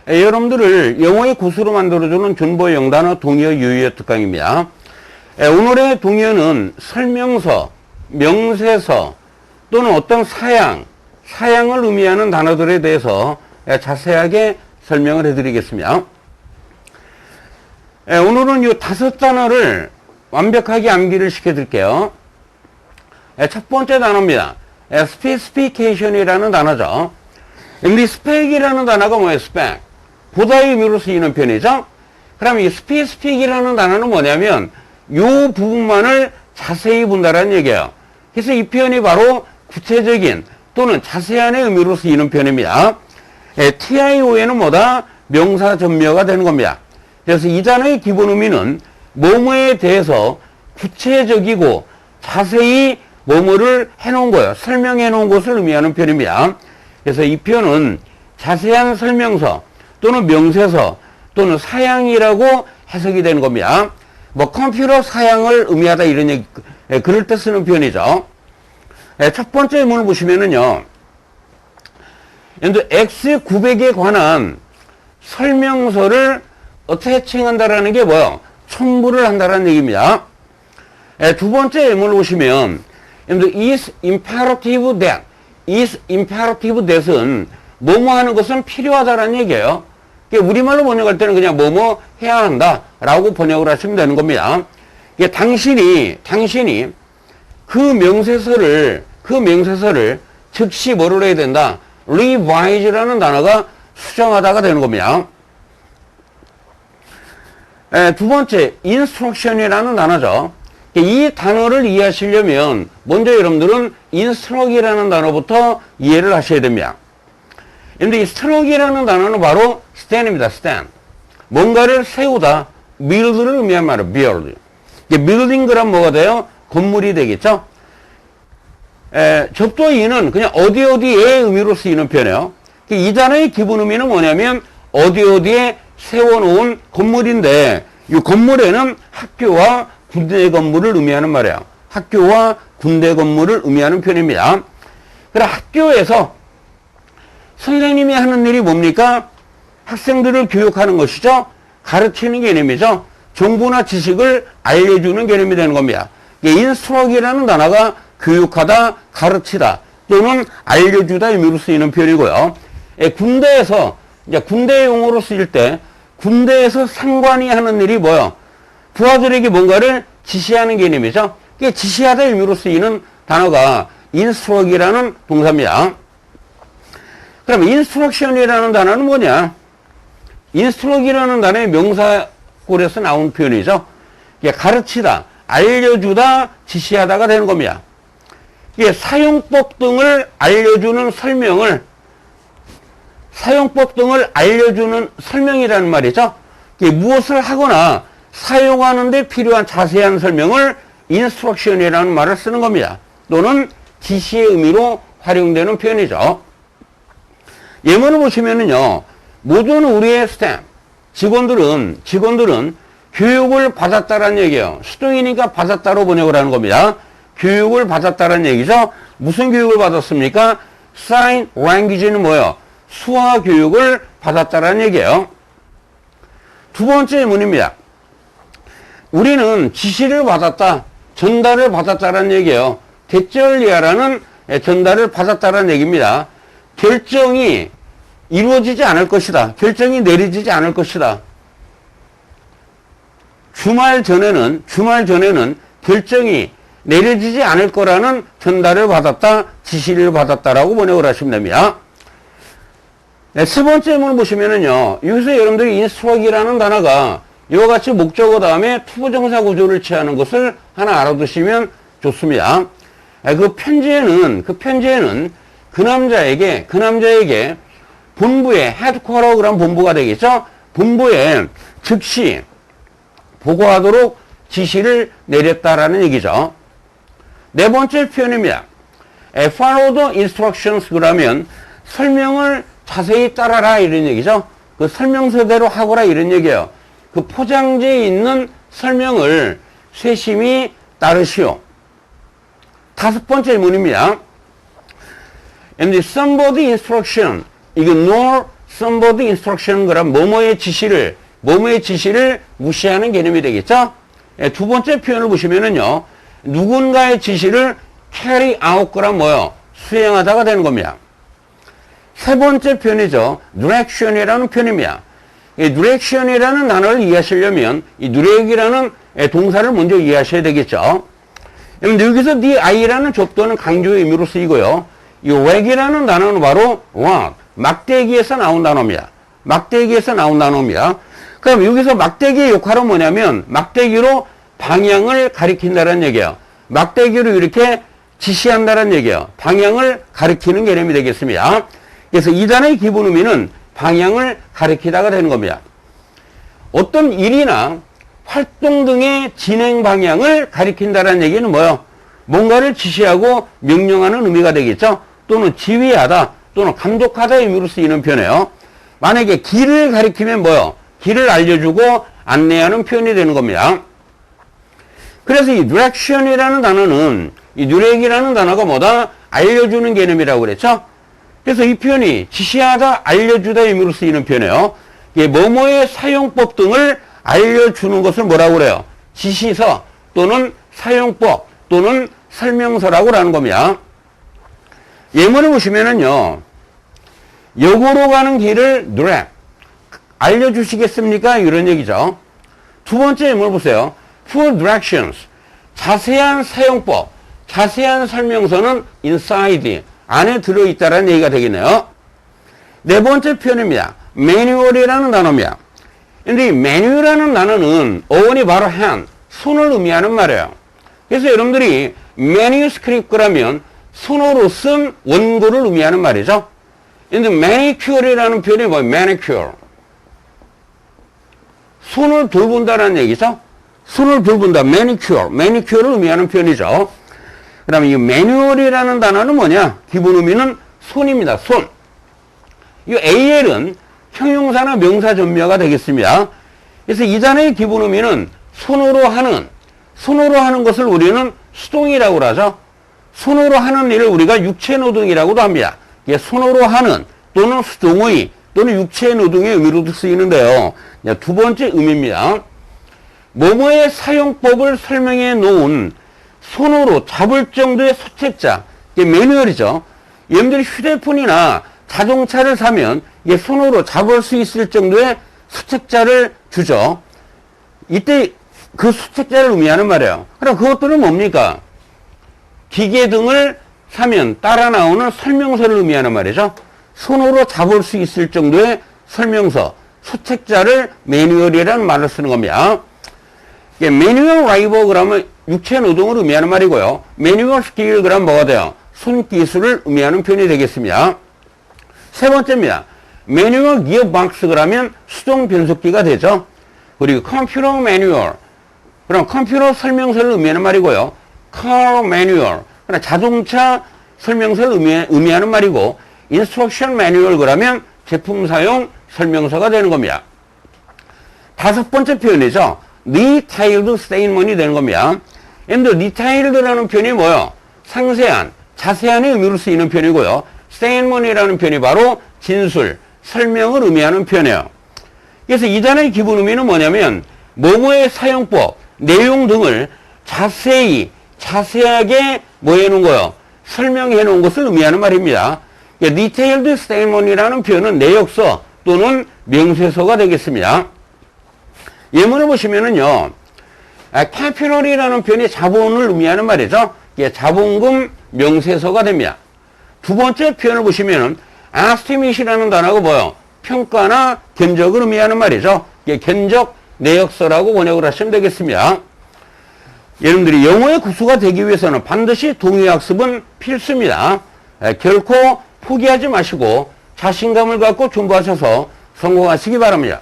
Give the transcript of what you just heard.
여러분들을 영어의 구수로 만들어주는 준보 영단어 동의어 유의어 특강입니다. 오늘의 동의어는 설명서, 명세서 또는 어떤 사양을 의미하는 단어들에 대해서 자세하게 설명을 해드리겠습니다. 오늘은 이 5단어를 완벽하게 암기를 시켜드릴게요. 첫 번째 단어입니다. specification이라는 단어죠. 근데 spec이라는 단어가 뭐예요? spec. 보다의 의미로 쓰이는 편이죠. 그럼 이 specific이라는 단어는 뭐냐면 이 부분만을 자세히 본다라는 얘기예요. 그래서 이 표현이 바로 구체적인 또는 자세한의 의미로 쓰이는 편입니다. TIO에는 뭐다? 명사 전미어가 되는 겁니다. 그래서 이 단어의 기본 의미는 뭐뭐에 대해서 구체적이고 자세히 뭐뭐를 해놓은 거예요. 설명해 놓은 것을 의미하는 표현입니다. 그래서 이 표현은 자세한 설명서 또는 명세서 또는 사양이라고 해석이 되는 겁니다. 뭐 컴퓨터 사양을 의미하다 이런 얘기, 그럴 때 쓰는 표현이죠. 첫 번째 예문을 보시면은요. X900에 관한 설명서를 어떻게 칭한다라는 게 뭐예요? 첨부를 한다라는 얘기입니다. 두 번째 예문을 보시면 is imperative that. is imperative that은 뭐뭐 하는 것은 필요하다라는 얘기예요. 우리말로 번역할 때는 그냥 뭐뭐 해야 한다 라고 번역을 하시면 되는 겁니다. 당신이 그 명세서를 즉시 뭐를 해야 된다? revise라는 단어가 수정하다가 되는 겁니다. 두 번째, instruction이라는 단어죠. 이 단어를 이해하시려면 먼저 여러분들은 instruct이라는 단어부터 이해를 하셔야 됩니다. 근데 이 struct이라는 단어는 바로 stand입니다. stand. 뭔가를 세우다, build를 의미한 말이에요. build. building 그럼 뭐가 돼요? 건물이 되겠죠? 접두어이는 그냥 어디에 의미로 쓰이는 표현이에요. 이 단어의 기본 의미는 뭐냐면 어디에 세워놓은 건물인데 이 건물에는 학교와 군대 건물을 의미하는 말이에요. 학교와 군대 건물을 의미하는 표현입니다. 그럼 학교에서 선생님이 하는 일이 뭡니까? 학생들을 교육하는 것이죠. 가르치는 개념이죠. 정보나 지식을 알려주는 개념이 되는 겁니다. 인스트럭이라는 단어가 교육하다, 가르치다 또는 알려주다 의미로 쓰이는 표현이고요. 군대에서 이제 군대 용어로 쓰일 때 군대에서 상관이 하는 일이 뭐예요? 부하들에게 뭔가를 지시하는 개념이죠. 지시하다 의미로 쓰이는 단어가 인스트럭이라는 동사입니다. 그럼 인스트럭션이라는 단어는 뭐냐? 인스트럭이라는 단어의 명사골에서 나온 표현이죠. 가르치다, 알려주다, 지시하다가 되는 겁니다. 사용법 등을 알려주는 설명이라는 말이죠. 무엇을 하거나 사용하는 데 필요한 자세한 설명을 인스트럭션이라는 말을 쓰는 겁니다. 또는 지시의 의미로 활용되는 표현이죠. 예문을 보시면은요, 모든 우리의 스텝, 직원들은 교육을 받았다라는 얘기예요. 수동이니까 받았다로 번역을 하는 겁니다. 교육을 받았다라는 얘기죠. 무슨 교육을 받았습니까? Sign language는 뭐예요? 수화 교육을 받았다라는 얘기예요. 두 번째 예문입니다. 우리는 지시를 받았다, 전달을 받았다라는 얘기예요. 대절리아라는 전달을 받았다라는 얘기입니다. 결정이 이루어지지 않을 것이다. 결정이 내려지지 않을 것이다. 주말 전에는 결정이 내려지지 않을 거라는 전달을 받았다, 지시를 받았다라고 번역을 하시면 됩니다. 세 번째 예문을 보시면은요, 여기서 여러분들이 인스트럭이라는 단어가 이와 같이 목적어 다음에 투부정사 구조를 취하는 것을 하나 알아두시면 좋습니다. 그 편지에는 그 남자에게 본부에 헤드쿼터 그런 본부가 되겠죠. 본부에 즉시 보고하도록 지시를 내렸다라는 얘기죠. 네 번째 표현입니다. Follow the instructions 그러면 설명을 자세히 따라라 이런 얘기죠. 그 설명서대로 하거라 이런 얘기예요. 그 포장지에 있는 설명을 세심히 따르시오. 다섯 번째 문입니다. And somebody instruction, 이게 nor somebody instruction 그럼 뭐뭐의 지시를 무시하는 개념이 되겠죠? 예, 두 번째 표현을 보시면은요, 누군가의 지시를 carry out 그럼 뭐요? 수행하다가 되는 겁니다. 세 번째 표현이죠. direction이라는 표현입니다. 이 direction이라는 단어를 이해하시려면 이 direc이라는 동사를 먼저 이해하셔야 되겠죠. 그런데 여기서 the I라는 접두는 강조의 의미로 쓰이고요. 이 wag이라는 단어는 바로 what, 막대기에서 나온 단어입니다. 막대기에서 나온 단어입니다. 그럼 여기서 막대기의 역할은 뭐냐면 막대기로 방향을 가리킨다는 얘기예요. 막대기로 이렇게 지시한다는 얘기예요. 방향을 가리키는 개념이 되겠습니다. 그래서 이 단어의 기본 의미는 방향을 가리키다가 되는 겁니다. 어떤 일이나 활동 등의 진행 방향을 가리킨다는 얘기는 뭐예요? 뭔가를 지시하고 명령하는 의미가 되겠죠? 또는 지휘하다 또는 감독하다의 의미로 쓰이는 표현이에요. 만약에 길을 가리키면 뭐예요? 길을 알려주고 안내하는 표현이 되는 겁니다. 그래서 이 direction이라는 단어는 이 direc이라는 단어가 뭐다? 알려주는 개념이라고 그랬죠? 그래서 이 표현이 지시하다, 알려주다 의미로 쓰이는 표현이에요. 이게 뭐뭐의 사용법 등을 알려주는 것을 뭐라고 그래요? 지시서 또는 사용법 또는 설명서라고 하는 겁니다. 예문을 보시면은요, 역으로 가는 길을 direct, 알려주시겠습니까? 이런 얘기죠. 두 번째 예문을 보세요. For directions, 자세한 사용법, 자세한 설명서는 inside, 안에 들어있다라는 얘기가 되겠네요. 네 번째 표현입니다. manual이라는 단어입니다. 근데 이 manual이라는 단어는 어원이 바로 hand, 손을 의미하는 말이에요. 그래서 여러분들이 manuscript라면 손으로 쓴 원고를 의미하는 말이죠. 근데 manicure이라는 표현이 뭐예요? manicure. 손을 돌본다라는 얘기죠. 손을 돌본다, manicure를 의미하는 표현이죠. 그 다음에 이 manual이라는 단어는 뭐냐? 기본 의미는 손입니다. 손. 이 AL은 형용사나 명사 전미어가 되겠습니다. 그래서 이 단어의 기본 의미는 손으로 하는 것을 우리는 수동이라고 하죠. 손으로 하는 일을 우리가 육체노동이라고도 합니다. 이게 손으로 하는 또는 수동의 또는 육체노동의 의미로도 쓰이는데요. 두 번째 의미입니다. 뭐뭐의 사용법을 설명해 놓은 손으로 잡을 정도의 소책자, 이게 매뉴얼이죠. 여러분들이 휴대폰이나 자동차를 사면 이게 손으로 잡을 수 있을 정도의 수책자를 주죠. 이때 그 수책자를 의미하는 말이에요. 그럼 그것들은 뭡니까? 기계 등을 사면 따라 나오는 설명서를 의미하는 말이죠. 손으로 잡을 수 있을 정도의 설명서, 수책자를 매뉴얼이라는 말을 쓰는 겁니다. 매뉴얼 라이버 그러면 육체 노동을 의미하는 말이고요. 매뉴얼 스킬 그러면 뭐가 돼요? 손기술을 의미하는 표현이 되겠습니다. 세 번째입니다. 매뉴얼 기어박스 그러면 수동 변속기가 되죠. 그리고 컴퓨터 매뉴얼 그럼 컴퓨터 설명서를 의미하는 말이고요. car 매뉴얼 그럼 자동차 설명서를 의미하는 말이고 인스트럭션 매뉴얼 그러면 제품 사용 설명서가 되는 겁니다. 다섯 번째 표현이죠. detailed statement이 되는 겁니다. 근데 detailed라는 표현이 뭐예요? 상세한, 자세한의 의미로 쓰이는 표현이고요. statement이라는 표현이 바로 진술, 설명을 의미하는 표현이에요. 그래서 이 단어의 기본 의미는 뭐냐면 뭐뭐의 사용법, 내용 등을 자세하게 뭐 해놓은 거예요? 설명해 놓은 것을 의미하는 말입니다. detailed statement이라는 표현은 내역서 또는 명세서가 되겠습니다. 예문을 보시면은요, capital이라는 표현이 자본을 의미하는 말이죠. 자본금 명세서가 됩니다. 두 번째 표현을 보시면은 estimate이라는 단어가 뭐예요? 평가나 견적을 의미하는 말이죠. 견적 내역서라고 번역을 하시면 되겠습니다. 여러분들이 영어의 구수가 되기 위해서는 반드시 동의학습은 필수입니다. 결코 포기하지 마시고 자신감을 갖고 존버하셔서 성공하시기 바랍니다.